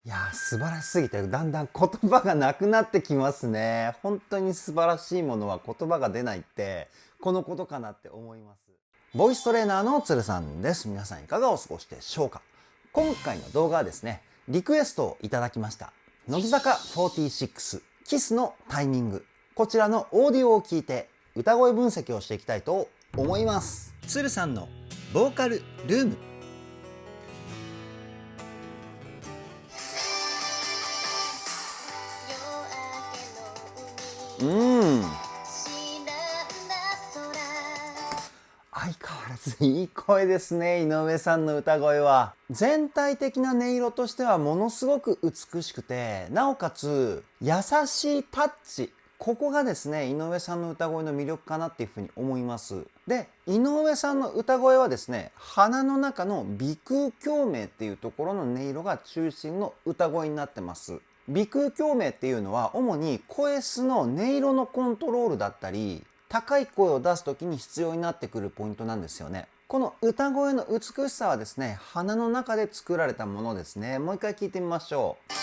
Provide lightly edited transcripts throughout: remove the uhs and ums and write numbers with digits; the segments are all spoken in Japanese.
いやー、素晴らしすぎてだんだん言葉がなくなってきますね。本当に素晴らしいものは言葉が出ないってこのことかなって思います。ボイストレーナーのつるさんです。皆さんいかがお過ごしでしょうか。今回の動画はですね、リクエストをいただきました乃木坂46キスのタイミング、こちらのオーディオを聞いて歌声分析をしていきたいと思います。つるさんのボーカルルーム。相変わらずいい声ですね、井上さんの歌声は。全体的な音色としてはものすごく美しくて、なおかつ優しいタッチ、ここがですね井上さんの歌声の魅力かなっていうふうに思います。で、井上さんの歌声はですね、鼻の中の鼻腔共鳴っていうところの音色が中心の歌声になってます。鼻腔共鳴っていうのは主に声質の音色のコントロールだったり、高い声を出す時に必要になってくるポイントなんですよね。この歌声の美しさはですね、鼻の中で作られたものですね。もう一回聞いてみましょう。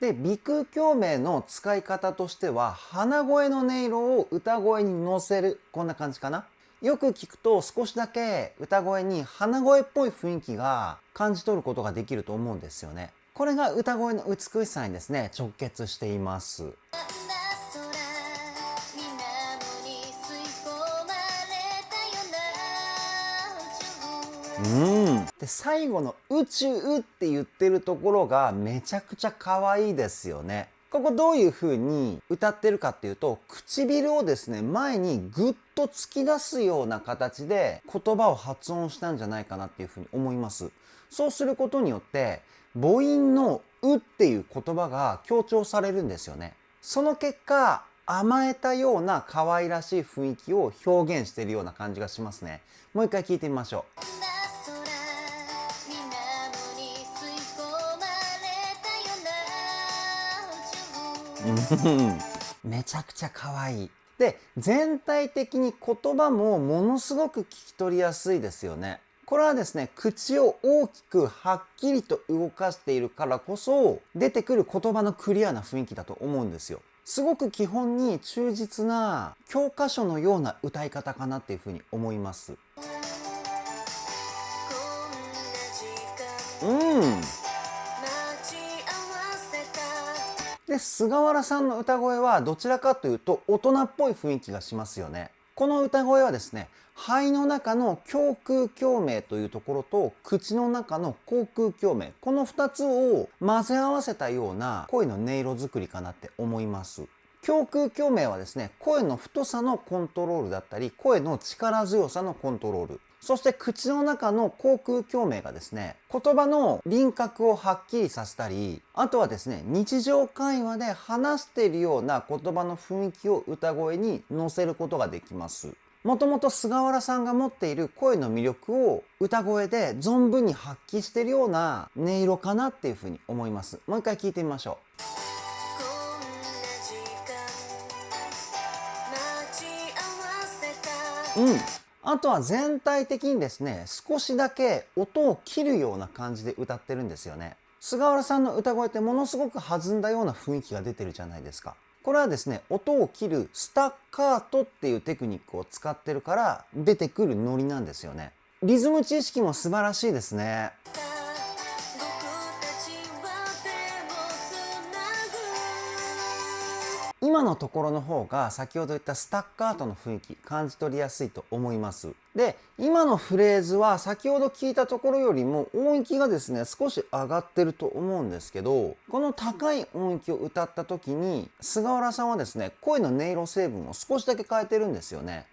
で、鼻腔共鳴の使い方としては、鼻声の音色を歌声に乗せる、こんな感じかな。よく聞くと少しだけ歌声に鼻声っぽい雰囲気が感じ取ることができると思うんですよね。これが歌声の美しさにですね直結しています。で、最後の宇宙って言ってるところがめちゃくちゃ可愛いですよね。ここどういう風に歌ってるかっていうと、唇をですね前にぐっと突き出すような形で言葉を発音したんじゃないかなっていう風に思います。そうすることによって母音のうっていう言葉が強調されるんですよね。その結果、甘えたような可愛らしい雰囲気を表現しているような感じがしますね。もう一回聞いてみましょう。めちゃくちゃ可愛い。で、全体的に言葉もものすごく聞き取りやすいですよね。これはですね、口を大きくはっきりと動かしているからこそ出てくる言葉のクリアな雰囲気だと思うんですよ。すごく基本に忠実な教科書のような歌い方かなっていうふうに思います。で、菅原さんの歌声はどちらかというと大人っぽい雰囲気がしますよね。この歌声はですね、肺の中の胸腔共鳴というところと口の中の口腔共鳴、この2つを混ぜ合わせたような声の音色作りかなって思います。胸腔共鳴はですね、声の太さのコントロールだったり、声の力強さのコントロール。そして口の中の口腔共鳴がですね、言葉の輪郭をはっきりさせたり、あとはですね、日常会話で話しているような言葉の雰囲気を歌声に乗せることができます。もともと菅原さんが持っている声の魅力を歌声で存分に発揮しているような音色かなっていうふうに思います。もう一回聞いてみましょう。あとは全体的にですね、少しだけ音を切るような感じで歌ってるんですよね。菅原さんの歌声ってものすごく弾んだような雰囲気が出てるじゃないですか。これはですね、音を切るスタッカートっていうテクニックを使ってるから出てくるノリなんですよね。リズム知識も素晴らしいですね。今のところの方が先ほど言ったスタッカートの雰囲気感じ取りやすいと思います。で、今のフレーズは先ほど聞いたところよりも音域がですね少し上がってると思うんですけど、この高い音域を歌った時に菅原さんはですね声の音色成分を少しだけ変えてるんですよね。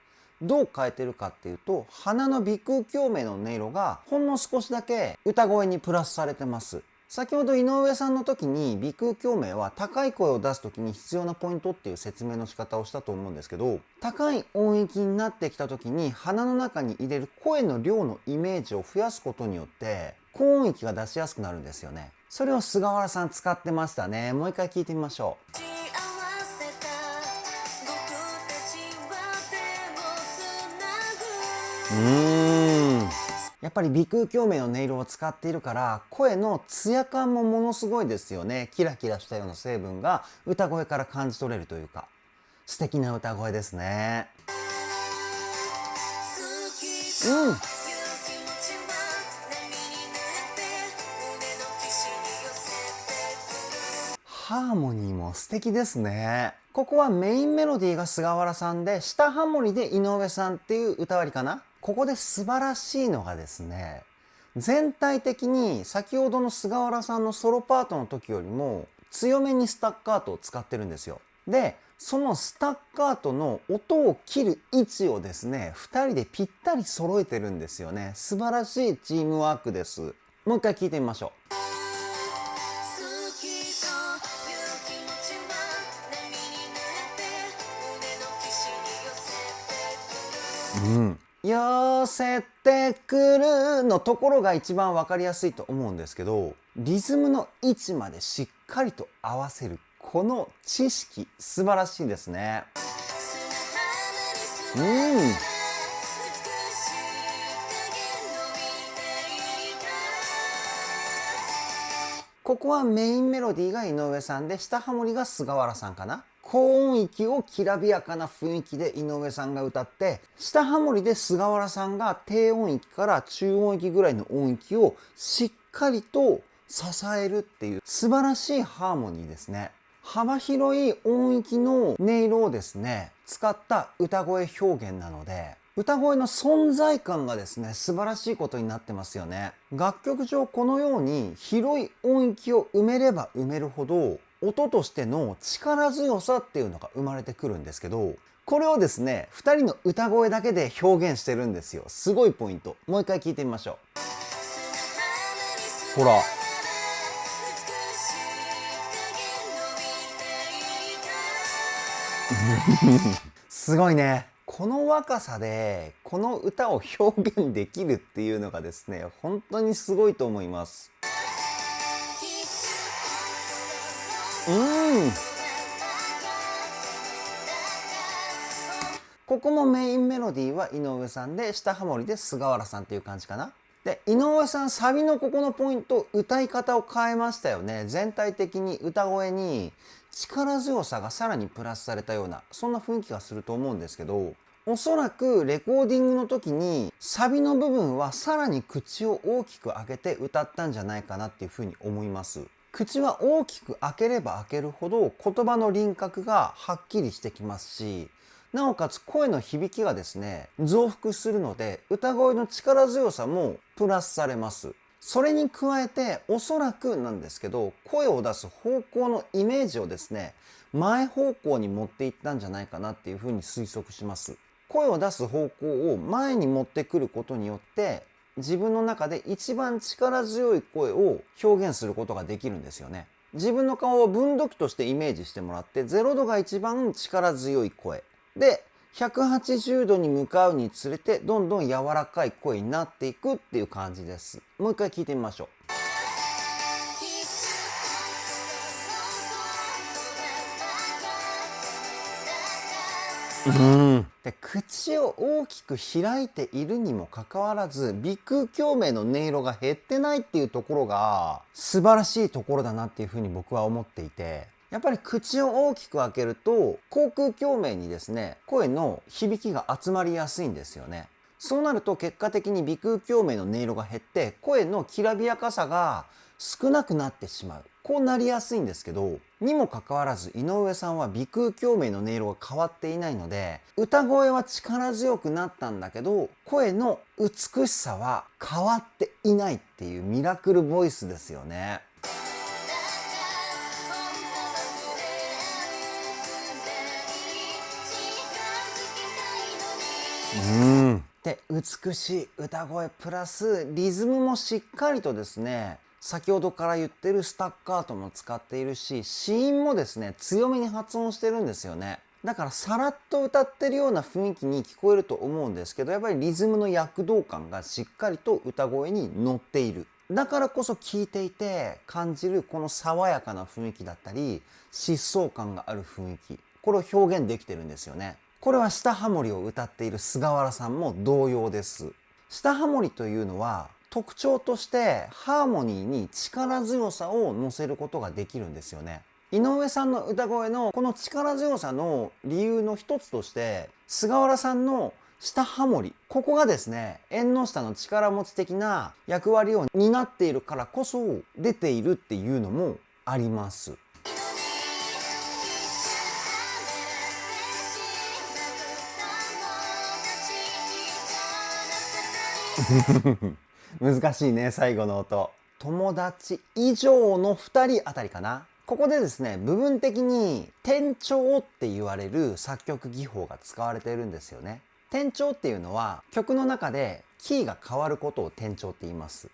どう変えてるかっていうと、鼻の鼻腔共鳴の音色がほんの少しだけ歌声にプラスされてます。先ほど井上さんの時に鼻腔共鳴は高い声を出す時に必要なポイントっていう説明の仕方をしたと思うんですけど、高い音域になってきた時に鼻の中に入れる声の量のイメージを増やすことによって高音域が出しやすくなるんですよね。それを菅原さん使ってましたね。もう一回聞いてみましょう。やっぱり鼻腔共鳴の音色を使っているから声のツヤ感もものすごいですよね。キラキラしたような成分が歌声から感じ取れるというか、素敵な歌声ですね。ハーモニーも素敵ですね。ここはメインメロディーが菅原さんで、下ハモリで井上さんっていう歌割りかな。ここで素晴らしいのがですね、全体的に先ほどの菅原さんのソロパートの時よりも強めにスタッカートを使ってるんですよ。で、そのスタッカートの音を切る位置をですね、2人でぴったり揃えてるんですよね。素晴らしいチームワークです。もう一回聞いてみましょう。寄せてくるのところが一番分かりやすいと思うんですけど、リズムの位置までしっかりと合わせるこの知識、素晴らしいですね。ここはメインメロディーが井上さんで、下ハモリが菅原さんかな。高音域をきらびやかな雰囲気で井上さんが歌って、下ハモリで菅原さんが低音域から中音域ぐらいの音域をしっかりと支えるっていう素晴らしいハーモニーですね。幅広い音域の音色をですね、使った歌声表現なので、歌声の存在感がですね、素晴らしいことになってますよね。楽曲上このように広い音域を埋めれば埋めるほど、音としての力強さっていうのが生まれてくるんですけど、これをですね、2人の歌声だけで表現してるんですよ。すごいポイント。もう一回聞いてみましょう。ほら。すごいね。この若さでこの歌を表現できるっていうのがですね、本当にすごいと思います。ここもメインメロディーは井上さんで、下ハモリで菅原さんっていう感じかな。で、井上さんサビのここのポイント、歌い方を変えましたよね。全体的に歌声に力強さがさらにプラスされたような、そんな雰囲気がすると思うんですけど、おそらくレコーディングの時にサビの部分はさらに口を大きく開けて歌ったんじゃないかなっていうふうに思います。口は大きく開ければ開けるほど言葉の輪郭がはっきりしてきますし、なおかつ声の響きがですね、増幅するので歌声の力強さもプラスされます。それに加えておそらくなんですけど、声を出す方向のイメージをですね、前方向に持っていったんじゃないかなっていうふうに推測します。声を出す方向を前に持ってくることによって自分の中で一番力強い声を表現することができるんですよね。自分の顔を分度器としてイメージしてもらって、0度が一番力強い声で、180度に向かうにつれてどんどん柔らかい声になっていくっていう感じです。もう一回聞いてみましょう。で、口を大きく開いているにもかかわらず鼻腔共鳴の音色が減ってないっていうところが素晴らしいところだなっていうふうに僕は思っていて、やっぱり口を大きく開けると口腔共鳴にですね、声の響きが集まりやすいんですよね。そうなると結果的に鼻腔共鳴の音色が減って声のきらびやかさが少なくなってしまう。こうなりやすいんですけど、にもかかわらず井上さんは鼻腔共鳴の音色が変わっていないので、歌声は力強くなったんだけど、声の美しさは変わっていないっていうミラクルボイスですよね。で、美しい歌声プラスリズムもしっかりとですね、先ほどから言ってるスタッカートも使っているし、子音もですね、強めに発音してるんですよね。だからさらっと歌ってるような雰囲気に聞こえると思うんですけど、やっぱりリズムの躍動感がしっかりと歌声に乗っている。だからこそ聞いていて感じるこの爽やかな雰囲気だったり、疾走感がある雰囲気。これを表現できてるんですよね。これは下ハモリを歌っている菅原さんも同様です。下ハモリというのは特徴としてハーモニーに力強さを乗せることができるんですよね。井上さんの歌声のこの力強さの理由の一つとして菅原さんの下ハモリ、ここがですね縁の下の力持ち的な役割を担っているからこそ出ているっていうのもあります。難しいね、最後の音。友達以上の2人あたりかな。ここでですね、部分的に転調って言われる作曲技法が使われているんですよね。転調っていうのは曲の中でキーが変わることを転調って言います。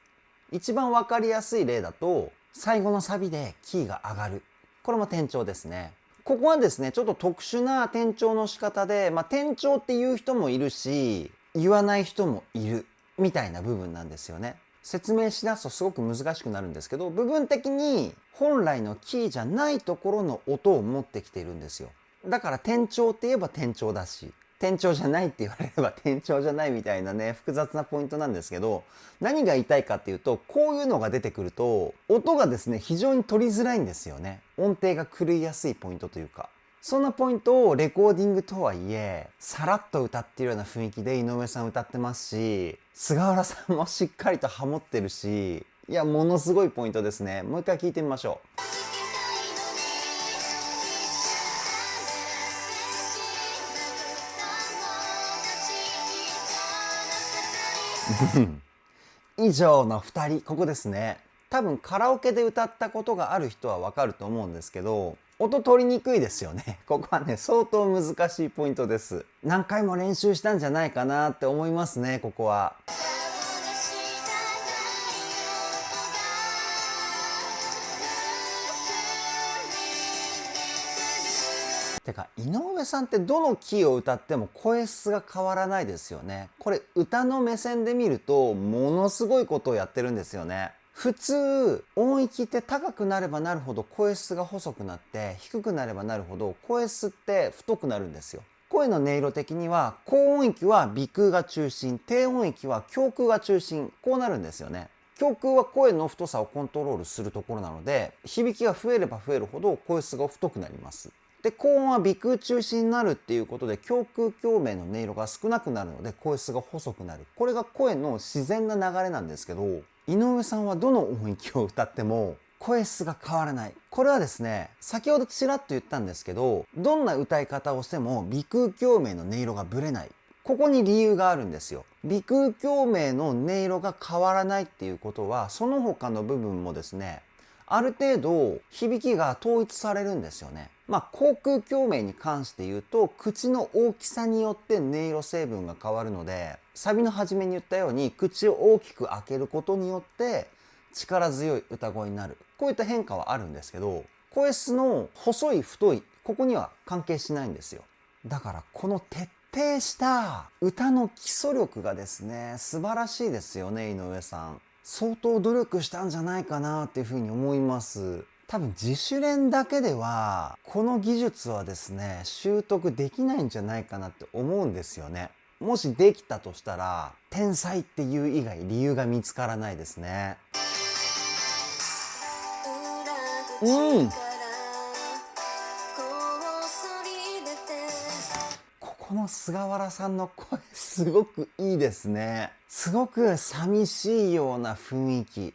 一番わかりやすい例だと、最後のサビでキーが上がる。これも転調ですね。ここはですね、ちょっと特殊な転調の仕方で、転調って言う人もいるし、言わない人もいる。みたいな部分なんですよね。説明しだすとすごく難しくなるんですけど、部分的に本来のキーじゃないところの音を持ってきているんですよ。だから転調って言えば転調だし、転調じゃないって言われれば転調じゃないみたいなね、複雑なポイントなんですけど、何が言いたいかっていうと、こういうのが出てくると音がですね非常に取りづらいんですよね。音程が狂いやすいポイントというか、そんなポイントをレコーディングとはいえさらっと歌っているような雰囲気で井上さん歌ってますし、菅原さんもしっかりとハモってるし、いやものすごいポイントですね。もう一回聞いてみましょう。以上の2人、ここですね。多分カラオケで歌ったことがある人はわかると思うんですけど、音取りにくいですよね。ここはね相当難しいポイントです。何回も練習したんじゃないかなって思いますね、ここは。てか井上さんってどのキーを歌っても声質が変わらないですよね。これ歌の目線で見るとものすごいことをやってるんですよね。普通音域って高くなればなるほど声質が細くなって、低くなればなるほど声質って太くなるんですよ。声の音色的には高音域は鼻腔が中心、低音域は胸腔が中心、こうなるんですよね。胸腔は声の太さをコントロールするところなので、響きが増えれば増えるほど声質が太くなります。で、高音は鼻腔中心になるっていうことで、胸腔共鳴の音色が少なくなるので声質が細くなる。これが声の自然な流れなんですけど、井上さんはどの音域を歌っても声質が変わらない。これはですね、先ほどちらっと言ったんですけど、どんな歌い方をしても鼻腔共鳴の音色がブレない。ここに理由があるんですよ。鼻腔共鳴の音色が変わらないっていうことは、その他の部分もですね、ある程度響きが統一されるんですよね。口腔共鳴に関して言うと、口の大きさによって音色成分が変わるので、サビの初めに言ったように口を大きく開けることによって力強い歌声になる。こういった変化はあるんですけど、声質の細い太い、ここには関係しないんですよ。だからこの徹底した歌の基礎力がですね、素晴らしいですよね、井上さん。相当努力したんじゃないかなっていうふうに思います。多分自主練だけではこの技術はですね習得できないんじゃないかなって思うんですよね。もしできたとしたら天才っていう以外理由が見つからないですね。ここの菅原さんの声すごくいいですね。すごく寂しいような雰囲気。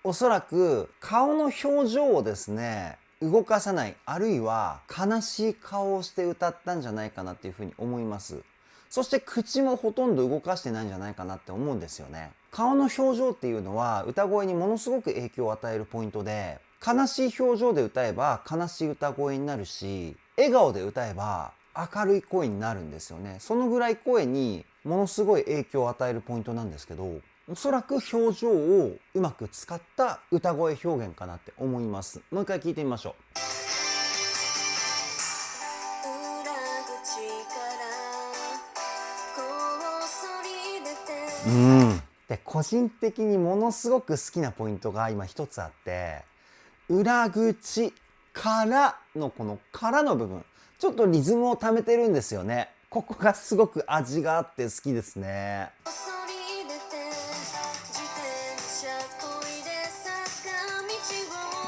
おそらく顔の表情をですね動かさない、あるいは悲しい顔をして歌ったんじゃないかなっていうふうに思います。そして口もほとんど動かしてないんじゃないかなって思うんですよね。顔の表情っていうのは歌声にものすごく影響を与えるポイントで、悲しい表情で歌えば悲しい歌声になるし、笑顔で歌えば明るい声になるんですよね。そのぐらい声にものすごい影響を与えるポイントなんですけど、おそらく表情をうまく使った歌声表現かなって思います。もう一回聞いてみましょう。で、個人的にものすごく好きなポイントが今一つあって、裏口からのこのからの部分、ちょっとリズムを溜めてるんですよね。ここがすごく味があって好きですね。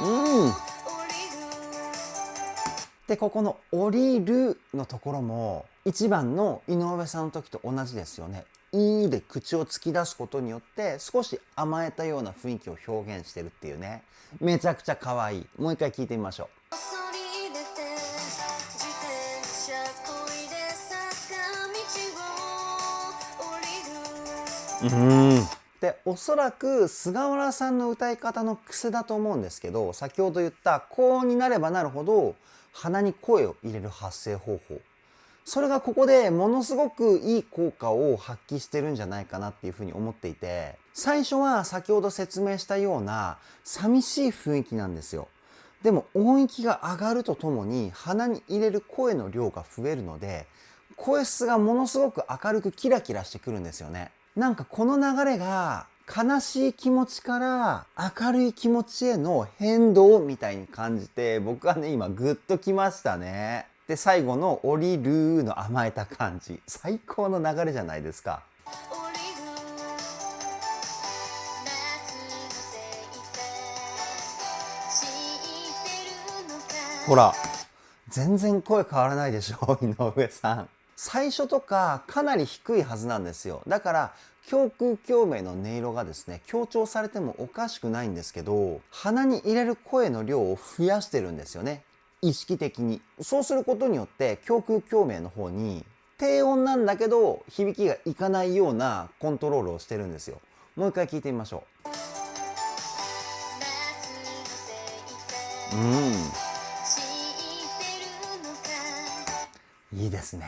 うん。でここの降りるのところも1番の井上さんの時と同じですよね。いいで口を突き出すことによって少し甘えたような雰囲気を表現してるっていうね。めちゃくちゃ可愛い。もう一回聞いてみましょう。でおそらく菅原さんの歌い方の癖だと思うんですけど、先ほど言った高音になればなるほど鼻に声を入れる発声方法、それがここでものすごくいい効果を発揮してるんじゃないかなっていうふうに思っていて、最初は先ほど説明したような寂しい雰囲気なんですよ。でも音域が上がるとともに鼻に入れる声の量が増えるので、声質がものすごく明るくキラキラしてくるんですよね。なんかこの流れが悲しい気持ちから明るい気持ちへの変動みたいに感じて、僕はね今グッときましたね。で最後の降りるの甘えた感じ、最高の流れじゃないですか。ほら全然声変わらないでしょ井上さん。最初とかかなり低いはずなんですよ。だから胸腔共鳴の音色がですね強調されてもおかしくないんですけど、鼻に入れる声の量を増やしてるんですよね、意識的に。そうすることによって胸腔共鳴の方に低音なんだけど響きがいかないようなコントロールをしてるんですよ。もう一回聞いてみましょう。いいですね。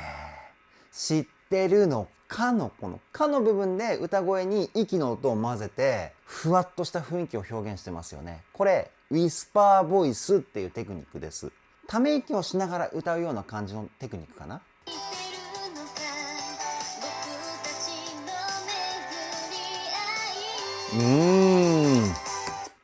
知ってるのかのこのかの部分で歌声に息の音を混ぜてふわっとした雰囲気を表現してますよね。これウィスパーボイスっていうテクニックです。ため息をしながら歌うような感じのテクニックかな。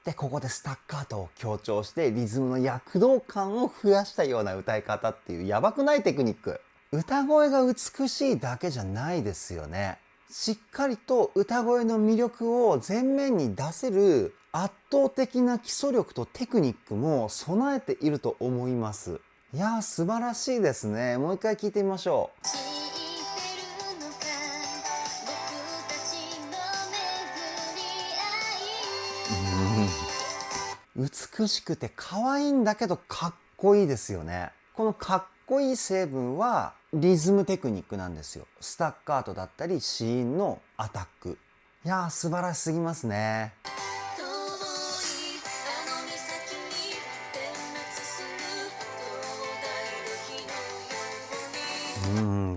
でここでスタッカートを強調してリズムの躍動感を増やしたような歌い方っていうやばくないテクニック。歌声が美しいだけじゃないですよね。しっかりと歌声の魅力を前面に出せる圧倒的な基礎力とテクニックも備えていると思います。いやー素晴らしいですね。もう一回聞いてみましょう。美しくて可愛いんだけどかっこいいですよね。このかっこいい成分はリズムテクニックなんですよ。スタッカートだったり子音のアタック。いやー素晴らしすぎますね。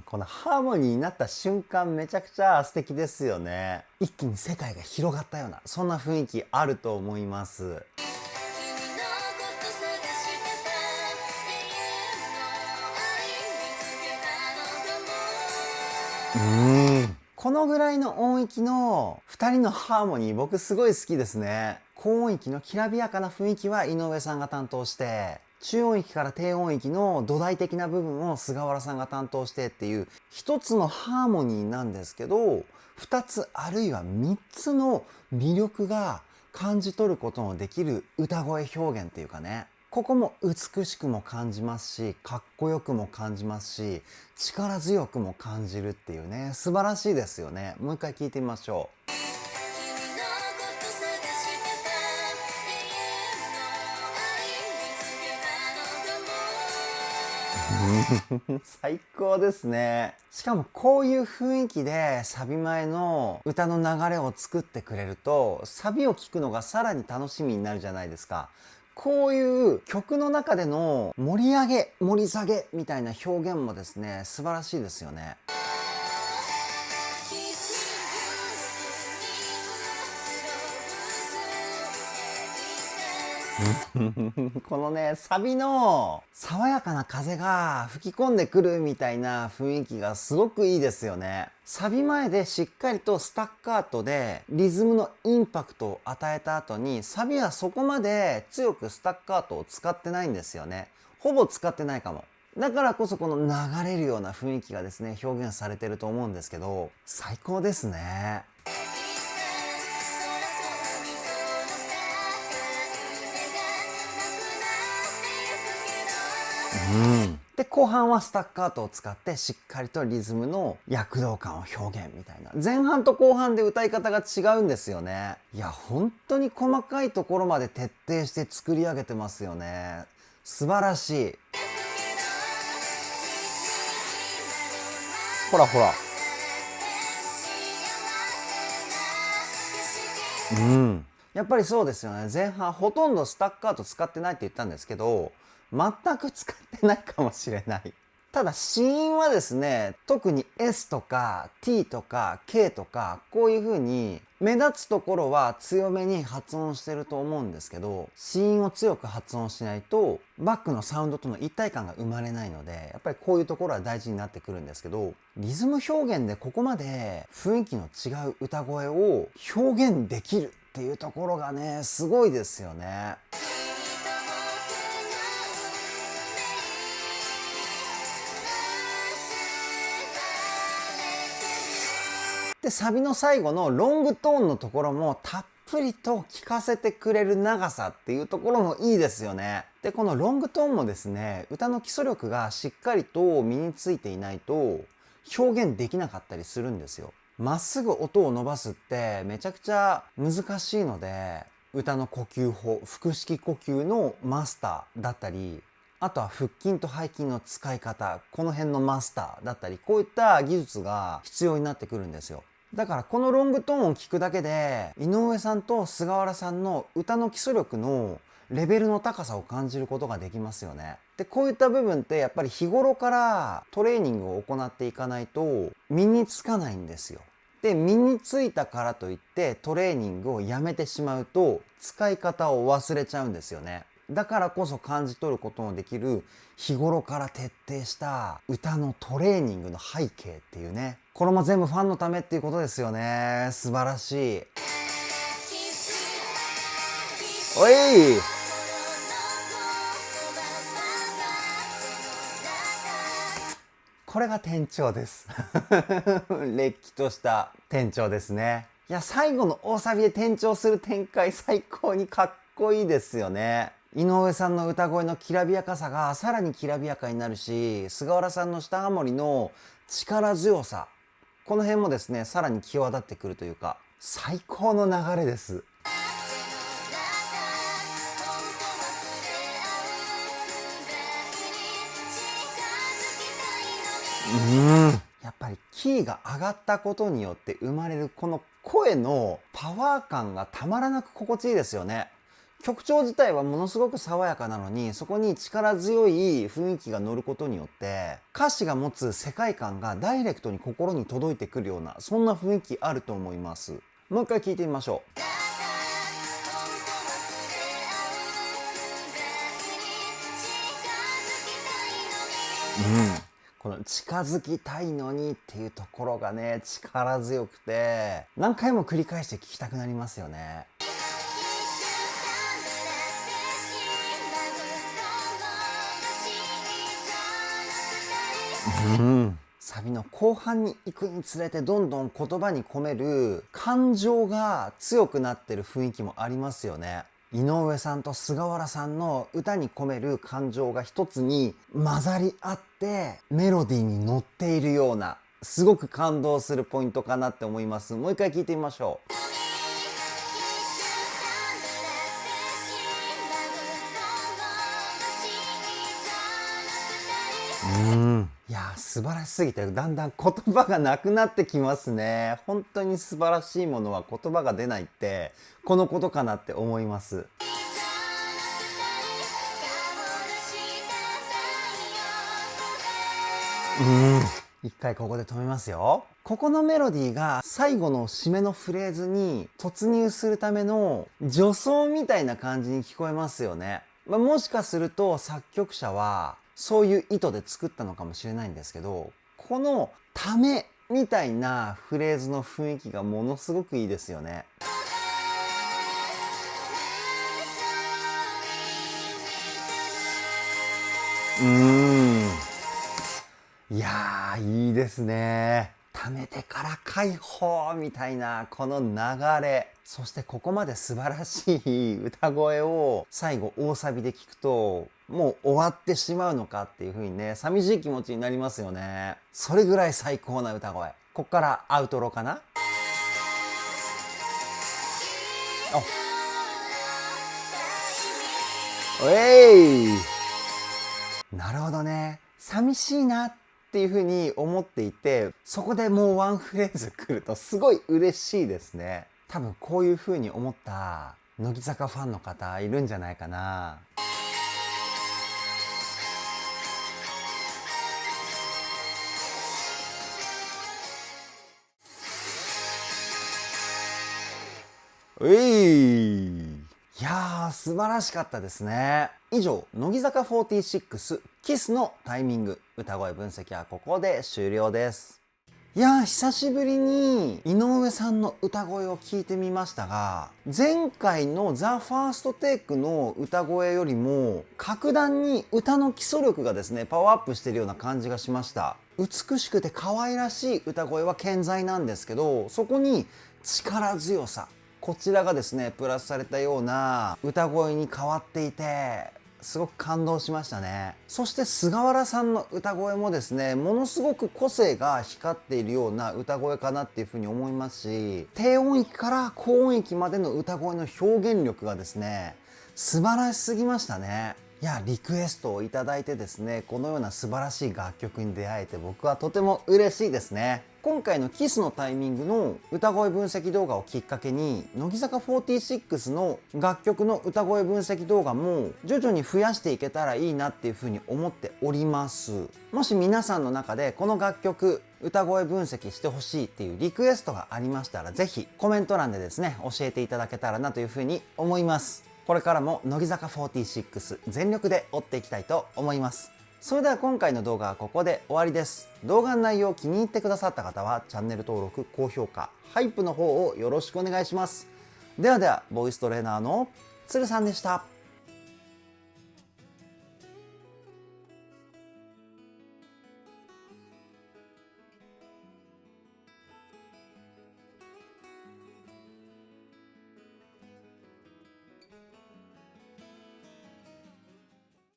このハーモニーになった瞬間めちゃくちゃ素敵ですよね。一気に世界が広がったようなそんな雰囲気あると思います。このぐらいの音域の2人のハーモニー僕すごい好きですね。高音域のきらびやかな雰囲気は井上さんが担当して、中音域から低音域の土台的な部分を菅原さんが担当してっていう一つのハーモニーなんですけど、2つあるいは3つの魅力が感じ取ることのできる歌声表現っていうかね、ここも美しくも感じますし、かっこよくも感じますし、力強くも感じるっていうね、素晴らしいですよね。もう一回聞いてみましょう。最高ですね。しかもこういう雰囲気でサビ前の歌の流れを作ってくれると、サビを聴くのがさらに楽しみになるじゃないですか。こういう曲の中での盛り上げ盛り下げみたいな表現もですね素晴らしいですよね。このねサビの爽やかな風が吹き込んでくるみたいな雰囲気がすごくいいですよね。サビ前でしっかりとスタッカートでリズムのインパクトを与えた後に、サビはそこまで強くスタッカートを使ってないんですよね。ほぼ使ってないかも。だからこそこの流れるような雰囲気がですね、表現されてると思うんですけど、最高ですね。で後半はスタッカートを使ってしっかりとリズムの躍動感を表現みたいな、前半と後半で歌い方が違うんですよね。いや本当に細かいところまで徹底して作り上げてますよね。素晴らしい。ほらほら、やっぱりそうですよね。前半ほとんどスタッカート使ってないって言ったんですけど、全く使ってないかもしれない。ただ子音はですね、特に S とか T とか K とかこういう風に目立つところは強めに発音してると思うんですけど、子音を強く発音しないとバックのサウンドとの一体感が生まれないので、やっぱりこういうところは大事になってくるんですけど、リズム表現でここまで雰囲気の違う歌声を表現できるっていうところがね、すごいですよね。でサビの最後のロングトーンのところもたっぷりと聴かせてくれる長さっていうところもいいですよね。でこのロングトーンもですね、歌の基礎力がしっかりと身についていないと表現できなかったりするんですよ。まっすぐ音を伸ばすってめちゃくちゃ難しいので、歌の呼吸法、腹式呼吸のマスターだったり、あとは腹筋と背筋の使い方、この辺のマスターだったり、こういった技術が必要になってくるんですよ。だからこのロングトーンを聞くだけで、井上さんと菅原さんの歌の基礎力のレベルの高さを感じることができますよね。でこういった部分ってやっぱり日頃からトレーニングを行っていかないと身につかないんですよ。で身についたからといってトレーニングをやめてしまうと使い方を忘れちゃうんですよね。だからこそ感じ取ることのできる日頃から徹底した歌のトレーニングの背景っていうね、これも全部ファンのためっていうことですよね。素晴らしい。おい、これが転調ですれっきとした転調ですね。いや最後の大サビで転調する展開、最高にかっこいいですよね。井上さんの歌声のきらびやかさがさらにきらびやかになるし、菅原さんの下ハモリの力強さ、この辺もですねさらに際立ってくるというか、最高の流れです。やっぱりキーが上がったことによって生まれるこの声のパワー感がたまらなく心地いいですよね。曲調自体はものすごく爽やかなのに、そこに力強い雰囲気が乗ることによって歌詞が持つ世界観がダイレクトに心に届いてくるような、そんな雰囲気あると思います。もう一回聞いてみましょう。この近づきたいのにっていうところがね、力強くて何回も繰り返して聴きたくなりますよね。サビの後半に行くにつれてどんどん言葉に込める感情が強くなってる雰囲気もありますよね。井上さんと菅原さんの歌に込める感情が一つに混ざり合ってメロディーに乗っているような、すごく感動するポイントかなって思います。もう一回聞いてみましょう。いや素晴らしすぎてだんだん言葉がなくなってきますね。本当に素晴らしいものは言葉が出ないってこのことかなって思います。一回ここで止めますよ。ここのメロディーが最後の締めのフレーズに突入するための助走みたいな感じに聞こえますよね。もしかすると作曲者はそういう意図で作ったのかもしれないんですけど、このためみたいなフレーズの雰囲気がものすごくいいですよね。いいですね。貯めてから解放みたいなこの流れ、そしてここまで素晴らしい歌声を最後大サビで聞くともう終わってしまうのかっていう風にね、寂しい気持ちになりますよね。それぐらい最高な歌声。こっからアウトロかな。おえい、なるほどね。寂しいなっていう風に思っていて、そこでもうワンフレーズ来るとすごい嬉しいですね。多分こういう風に思った乃木坂ファンの方いるんじゃないかな。いやー、素晴らしかったですね。以上、乃木坂46キスのタイミング歌声分析はここで終了です。いやー、久しぶりに井上さんの歌声を聞いてみましたが、前回のザ・ファーストテイクの歌声よりも格段に歌の基礎力がですね、パワーアップしているような感じがしました。美しくて可愛らしい歌声は健在なんですけど、そこに力強さ、こちらがですねプラスされたような歌声に変わっていて、すごく感動しましたね。そして菅原さんの歌声もですね、ものすごく個性が光っているような歌声かなっていうふうに思いますし、低音域から高音域までの歌声の表現力がですね素晴らしすぎましたね。いや、リクエストをいただいてですね、このような素晴らしい楽曲に出会えて僕はとても嬉しいですね。今回のキスのタイミングの歌声分析動画をきっかけに、乃木坂46の楽曲の歌声分析動画も徐々に増やしていけたらいいなっていうふうに思っております。もし皆さんの中でこの楽曲歌声分析してほしいっていうリクエストがありましたら、ぜひコメント欄でですね教えていただけたらなというふうに思います。これからも乃木坂46全力で追っていきたいと思います。それでは今回の動画はここで終わりです。動画の内容を気に入ってくださった方はチャンネル登録、高評価、ハイプの方をよろしくお願いします。ではでは、ボイストレーナーのつるさんでした。